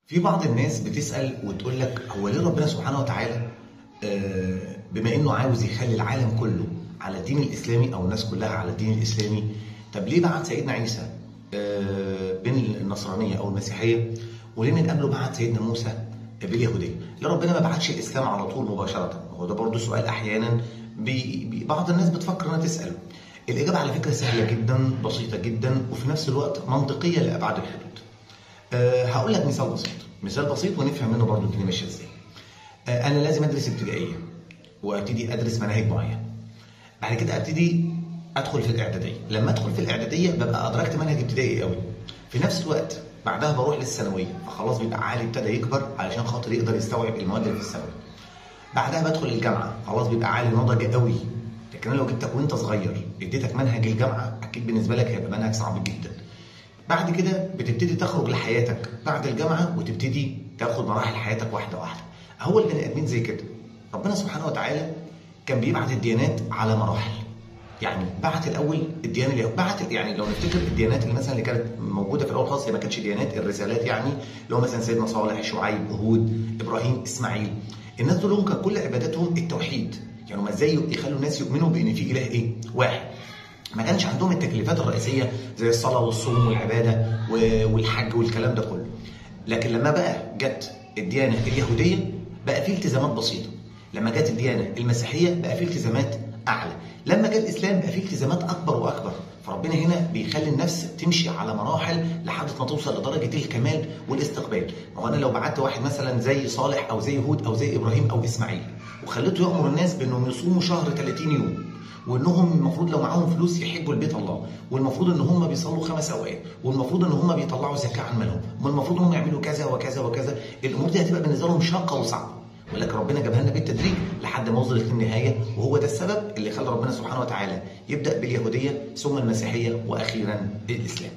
في بعض الناس بتسأل وتقول لك هو ليه ربنا سبحانه وتعالى بما انه عاوز يخلي العالم كله على الدين الاسلامي او الناس كلها على الدين الاسلامي، طب ليه بعت سيدنا عيسى بين النصرانيه او المسيحيه، وليه من قبله بعت سيدنا موسى باليهوديه؟ ليه ربنا ما بعتش الاسلام على طول مباشره؟ هو ده برضه سؤال احيانا بعض الناس بتفكر انها تساله. الاجابه على فكره سهله جدا، بسيطه جدا، وفي نفس الوقت منطقيه لابعد الحدود. هقول لك مثال بسيط ونفهم منه برضه الدنيا ماشيه ازاي. انا لازم ادرس ابتدائيه وابتدي ادرس مناهج معينه. بعد كده ابتدي ادخل في الاعداديه، لما ادخل في الاعداديه ببقى ادركت منهج ابتدائي قوي. في نفس الوقت بعدها بروح للثانويه، فخلاص بيبقى عقلي ابتدى يكبر علشان خاطر يقدر يستوعب المواد اللي في الثانويه. بعدها بدخل الجامعه، خلاص بيبقى عقلي نضج قوي. لكن انا لو جبتك وانت صغير اديتك منهج الجامعه، اكيد بالنسبه لك هيبقى منهج صعب جدا. بعد كده بتبتدي تخرج لحياتك بعد الجامعه وتبتدي تاخد مراحل حياتك واحده واحده. هو البني ادمين زي كده. ربنا سبحانه وتعالى كان بيبعت الديانات على مراحل. يعني بعت الاول الديانه اللي يعني لو نفتكر الديانات اللي مثلا اللي كانت موجوده في الاول خالص، هي ما كانتش ديانات، الرسالات يعني، اللي هو مثلا سيدنا صالح، شعيب، هود، ابراهيم، اسماعيل. الناس دول كان كل عباداتهم التوحيد، يعني هم ازاي يخلوا الناس يؤمنوا بان في اله ايه؟ واحد. ما كانش عندهم التكليفات الرئيسيه زي الصلاه والصوم والعباده والحج والكلام ده كله. لكن لما بقى جت الديانه اليهوديه بقى في التزامات بسيطه. لما جت الديانه المسيحيه بقى في التزامات اعلى. لما جه الاسلام بقى في التزامات اكبر واكبر. فربنا هنا بيخلي النفس تمشي على مراحل لحد ما توصل لدرجه الكمال والاستقبال. ما هو انا لو بعت واحد مثلا زي صالح او زي هود او زي ابراهيم او اسماعيل وخليته يامر الناس بانهم يصوموا شهر 30 يوم، وانهم المفروض لو معاهم فلوس يحجوا البيت الله، والمفروض ان هم بيصلوا 5 اوقات، والمفروض ان هم بيطلعوا زكاه عن مالهم، والمفروض ان هم يعملوا كذا وكذا وكذا، الامور دي هتبقى بالنسبه لهم شاقه وصعبه. ولكن ربنا جابها لنا بالتدريج لحد ما وصلت للنهايه، وهو ده السبب اللي خلى ربنا سبحانه وتعالى يبدا باليهوديه ثم المسيحيه واخيرا الاسلام.